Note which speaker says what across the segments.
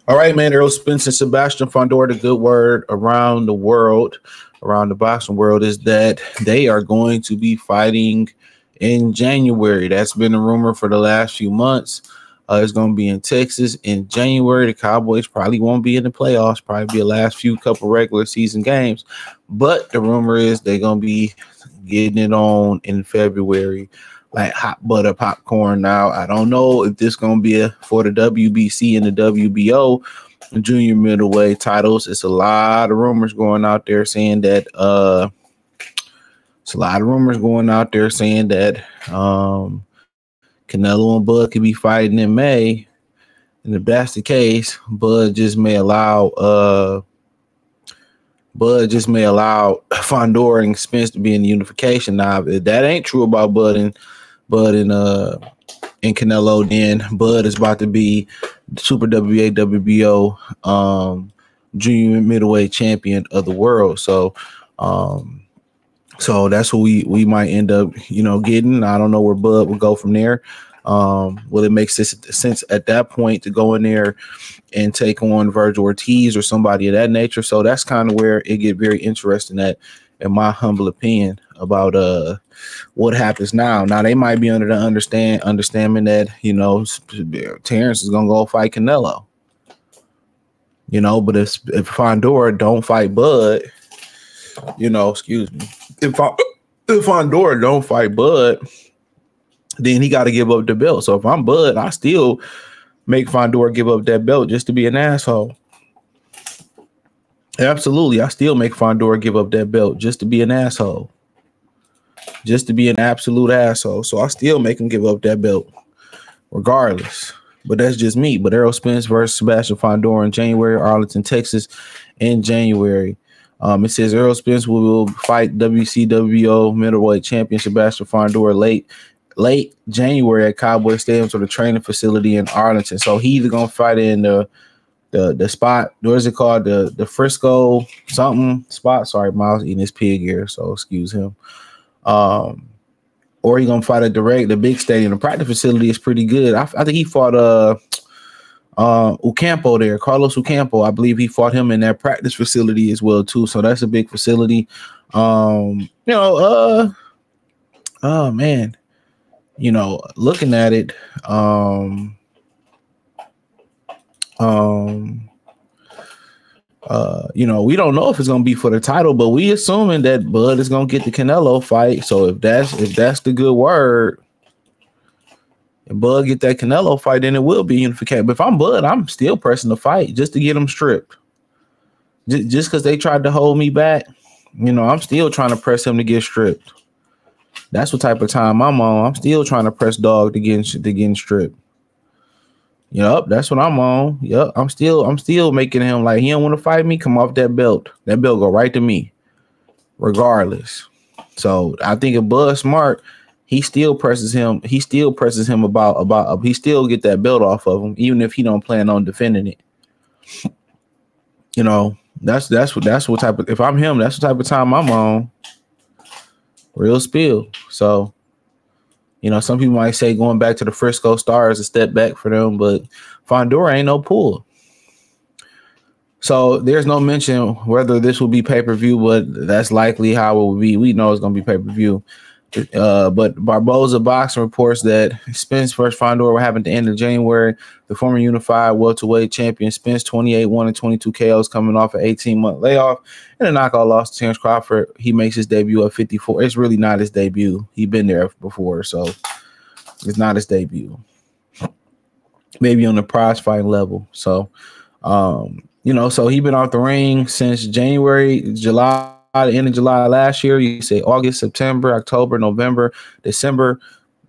Speaker 1: All right, man. Errol, Spence, and Sebastian Fundora. The good word around the world, around the boxing world, is that they are going to be fighting in January. That's been a rumor for the last few months. It's going to be in Texas in January. The Cowboys probably won't be in the playoffs. Probably be the last few couple regular season games. But the rumor is they're going to be getting it on in February, like hot butter popcorn. Now, I don't know if this going to be for the WBC and the WBO junior middleweight titles. It's a lot of rumors going out there saying that Canelo and Bud could be fighting in May. And if that's the case, Bud just may allow Fundora and Spence to be in the unification. Now, if that ain't true about Bud and Canelo, then Bud is about to be the Super WBO junior middleweight champion of the world. So that's what we might end up, getting. I don't know where Bud will go from there. Will it make sense at that point to go in there and take on Virgil Ortiz or somebody of that nature? So that's kind of where it get very interesting at, in my humble opinion, about what happens now. Now they might be under the understanding that, Terrence is gonna go fight Canelo. But if Fundora don't fight Bud, excuse me. If Fundora don't fight Bud, then he got to give up the belt. So if I'm Bud, I still make Fundora give up that belt just to be an asshole. Absolutely, I still make Fundora give up that belt just to be an asshole. Just to be an absolute asshole. So I still make him give up that belt regardless. But that's just me. But Errol Spence versus Sebastian Fundora in January, Arlington, Texas in January. It says Errol Spence will fight WCWO middleweight champion Sebastian Fundora late January at Cowboy Stadium, or the training facility in Arlington. So he either gonna fight in the spot. What is it called? The Frisco something spot. Sorry, Miles eating his pig here, so excuse him. Or he gonna fight at the big stadium. The practice facility is pretty good. I think he fought Ocampo there, Carlos Ocampo. I believe he fought him in that practice facility as well too. So that's a big facility. Oh man, looking at it, we don't know if it's gonna be for the title, but we assuming that Bud is gonna get the Canelo fight. So if that's the good word, and Bud get that Canelo fight, then it will be unification. But if I'm Bud, I'm still pressing the fight just to get him stripped. Just because they tried to hold me back, I'm still trying to press him to get stripped. That's what type of time I'm on. I'm still trying to press dog to getting stripped. Yup, that's what I'm on. Yup, I'm still making him like he don't want to fight me. Come off that belt. That belt go right to me, regardless. So I think if Bud's smart, he still presses him. He still about. He still get that belt off of him, even if he don't plan on defending it. That's what type of. If I'm him, that's the type of time I'm on. Real spill. So, some people might say going back to the Frisco Stars a step back for them, but Fundora ain't no pull. So there's no mention whether this will be pay-per-view, but that's likely how it will be. We know it's going to be pay-per-view. But Barboza Boxing reports that Spence versus Fundora will happen at the end of January. The former unified welterweight champion Spence, 28-1 and 22 KOs, coming off an 18-month layoff and a knockout loss to Terrence Crawford. He makes his debut at 54. It's really not his debut. He's been there before, so it's not his debut. Maybe on the prize fighting level. So, so he's been off the ring since January, July. The end of July last year. You say August, September, October, November, December,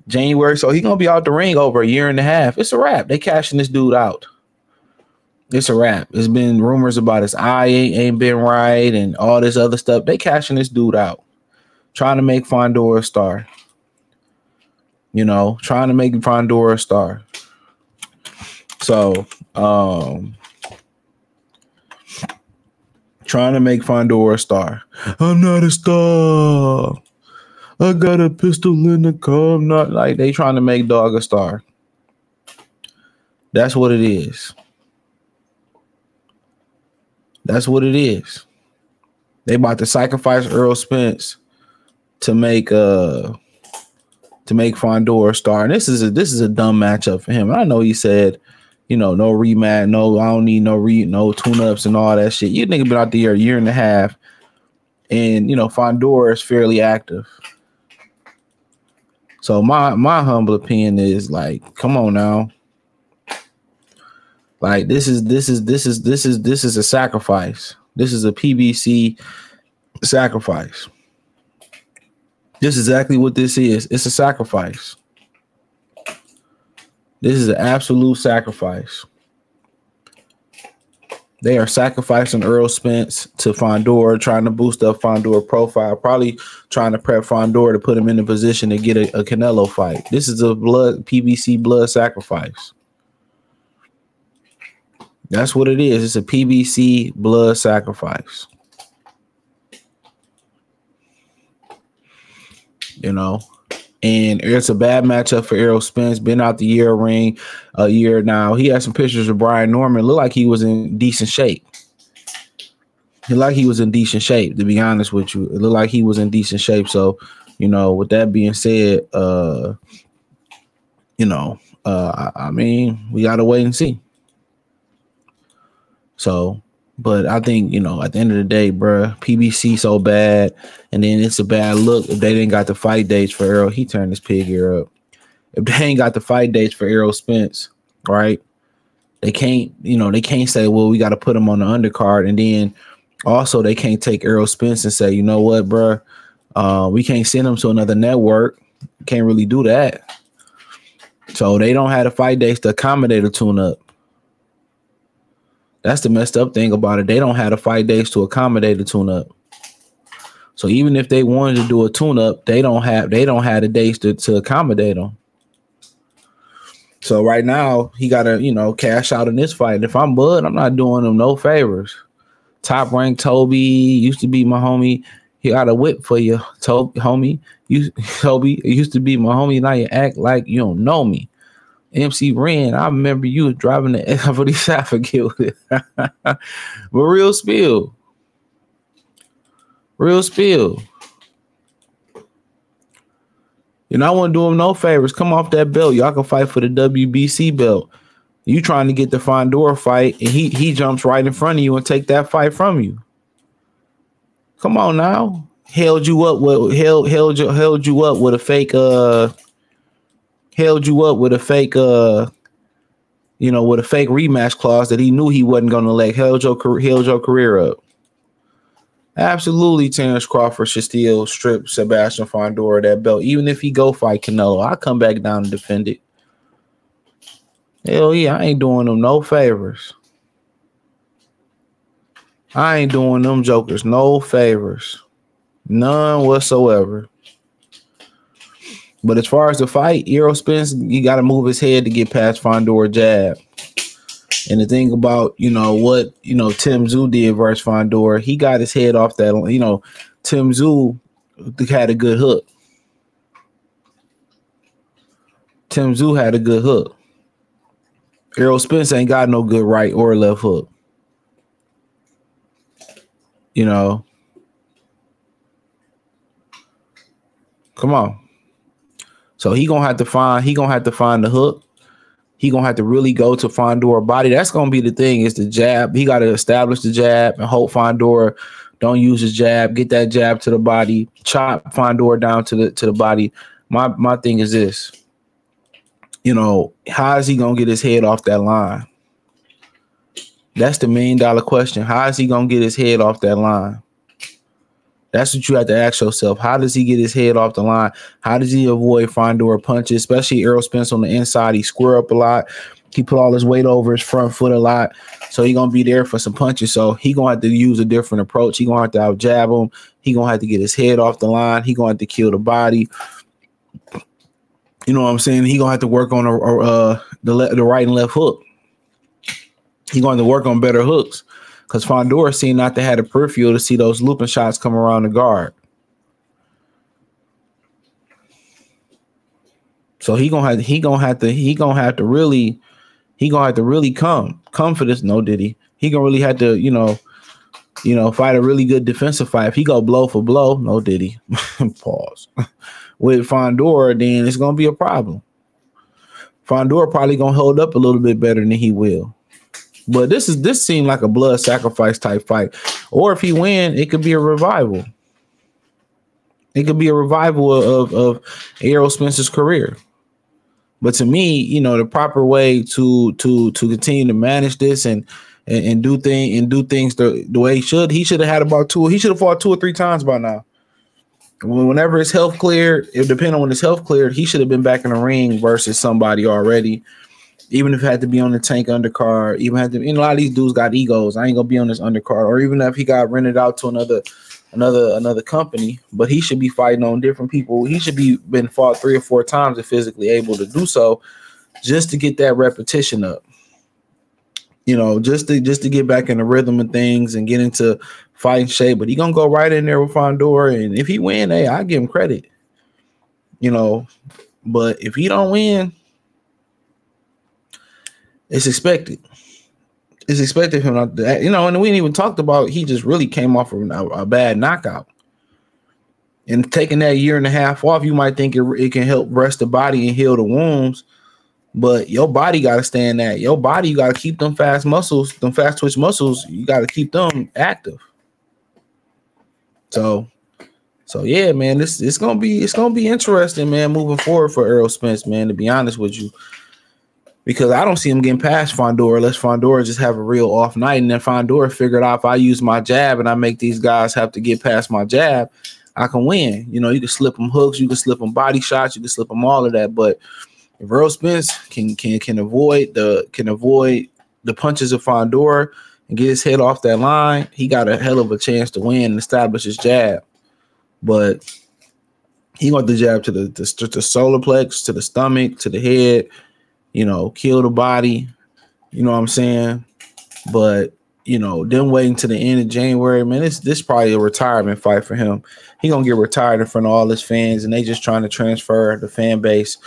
Speaker 1: January. So he's gonna be out the ring over a year and a half. It's a wrap. They cashing this dude out. It's a wrap. There's been rumors about his eye ain't been right and all this other stuff. They cashing this dude out, trying to make Fundora a star. Trying to make Fundora a star. So, trying to make Fundora a star. I'm not a star. I got a pistol in the car. I'm not like they trying to make dog a star. That's what it is. That's what it is. They about to sacrifice Errol Spence to make Fundora a star. And this is a dumb matchup for him. I know he said, no rematch, no, I don't need no tune-ups and all that shit. You nigga been out there a year and a half, and Fundora is fairly active. So my humble opinion is like, come on now. Like this is a sacrifice. This is a PBC sacrifice. This is exactly what this is. It's a sacrifice. This is an absolute sacrifice. They are sacrificing Errol Spence to Fundora, trying to boost up Fundora profile, probably trying to prep Fundora to put him in a position to get a Canelo fight. This is a PBC blood sacrifice. That's what it is. It's a PBC blood sacrifice. And it's a bad matchup for Errol Spence. Been out the a year now. He had some pictures of Brian Norman. Looked like he was in decent shape. To be honest with you. It looked like he was in decent shape. So, with that being said, I mean, we gotta wait and see. So, but I think, at the end of the day, bruh, PBC so bad, and then it's a bad look if they didn't got the fight dates for Errol. He turned his pig ear up. If they ain't got the fight dates for Errol Spence, right? They can't, say, well, we got to put him on the undercard. And then also they can't take Errol Spence and say, you know what, bruh, we can't send him to another network. Can't really do that. So they don't have the fight dates to accommodate a tune-up. That's the messed up thing about it. They don't have the fight dates to accommodate a tune-up. So even if they wanted to do a tune-up, they don't have the dates to accommodate them. So right now, he got to, cash out in this fight. If I'm Bud, I'm not doing him no favors. Top ranked Toby used to be my homie. He got a whip for you, homie. Toby, it used to be my homie. Now you act like you don't know me. MC Ren, I remember you was driving the F40. I forget what it. But real spill. I wouldn't do him no favors. Come off that belt. Y'all can fight for the WBC belt. You trying to get the Fundora fight, and he jumps right in front of you and take that fight from you. Come on now. Held you up with a fake rematch clause that he knew he wasn't going to let. Held your career up. Absolutely, Terrence Crawford should still strip Sebastian Fundora that belt. Even if he go fight Canelo, I'll come back down and defend it. Hell yeah, I ain't doing them no favors. I ain't doing them jokers no favors. None whatsoever. But as far as the fight, Errol Spence, you got to move his head to get past Fundora jab. And the thing about, what, Tim Tszyu did versus Fundora, he got his head off that, Tim Tszyu had a good hook. Errol Spence ain't got no good right or left hook. Come on. So he gonna have to find the hook. He gonna have to really go to Fundora body. That's gonna be the thing, is the jab. He got to establish the jab and hope Fundora don't use his jab. Get that jab to the body. Chop Fundora down to the body. My thing is this. How is he gonna get his head off that line? That's the $1 million question. How is he gonna get his head off that line? That's what you have to ask yourself. How does he get his head off the line? How does he avoid Fundora punches, especially Errol Spence on the inside? He square up a lot. He put all his weight over his front foot a lot. So he's going to be there for some punches. So he's going to have to use a different approach. He's going to have to out-jab him. He's going to have to get his head off the line. He's going to have to kill the body. You know what I'm saying? He's going to have to work on the right and left hook. He's going to work on better hooks. Because Fundora seemed not to have the peripheral to see those looping shots come around the guard. So he gonna have to really come for this. No, did he? He gonna really have to, fight a really good defensive fight. If he go blow for blow, no Diddy, pause, with Fundora, then it's going to be a problem. Fundora probably going to hold up a little bit better than he will. But this seemed like a blood sacrifice type fight. Or if he win, it could be a revival. It could be a revival of Errol Spence's career. But to me, the proper way to continue to manage this and do things the way he should have had about he should have fought 2 or 3 times by now. Whenever his health cleared, it depending on when his health cleared, he should have been back in the ring versus somebody already. Even if it had to be on the Tank undercard, even had to, a lot of these dudes got egos. I ain't gonna be on this undercard, or even if he got rented out to another company, but he should be fighting on different people. He should be been fought 3 or 4 times if physically able to do so, just to get that repetition up. Just to get back in the rhythm of things and get into fighting shape. But he gonna go right in there with Fundora, and if he win, hey, I give him credit. But if he don't win, it's expected. It's expected him not to, and we ain't even talked about, he just really came off of a bad knockout. And taking that 1.5 years off, you might think it can help rest the body and heal the wounds, but your body got to stay in that. Your body, you got to keep them fast twitch muscles, you got to keep them active. So yeah, man, it's gonna be interesting, man, moving forward for Errol Spence, man, to be honest with you. Because I don't see him getting past Fundora unless Fundora just have a real off night. And then Fundora figured out if I use my jab and I make these guys have to get past my jab, I can win. You can slip them hooks, you can slip them body shots, you can slip them all of that. But if Errol Spence can avoid the punches of Fundora and get his head off that line, he got a hell of a chance to win and establish his jab. But he got the jab to the solar plex, to the stomach, to the head. Kill the body, you know what I'm saying? But, them waiting to the end of January, man, this probably a retirement fight for him. He gonna get retired in front of all his fans, and they just trying to transfer the fan base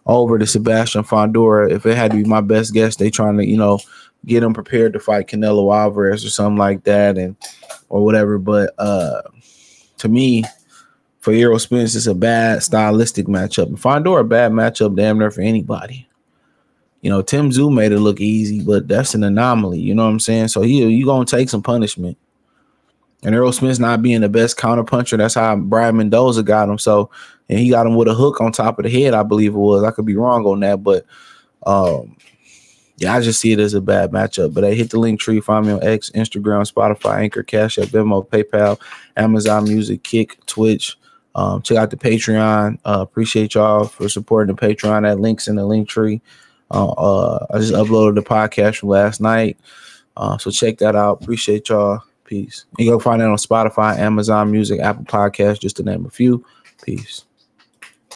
Speaker 1: over to Sebastian Fundora. If it had to be my best guess, they trying to, get him prepared to fight Canelo Alvarez or something like that, or whatever. But to me, for Errol Spence, it's a bad stylistic matchup. And Fundora, a bad matchup damn near for anybody. Tim Tszyu made it look easy, but that's an anomaly. You know what I'm saying? So you going to take some punishment. And Errol Spence not being the best counterpuncher, that's how Brian Mendoza got him. So, and he got him with a hook on top of the head, I believe it was. I could be wrong on that, but yeah, I just see it as a bad matchup. But hey, hit the link tree, find me on X, Instagram, Spotify, Anchor, Cash App, Venmo, PayPal, Amazon Music, Kick, Twitch. Check out the Patreon. Appreciate y'all for supporting the Patreon. That link's in the link tree. I just uploaded the podcast from last night. So check that out. Appreciate y'all. Peace. You can find it on Spotify, Amazon Music, Apple Podcasts, just to name a few. Peace.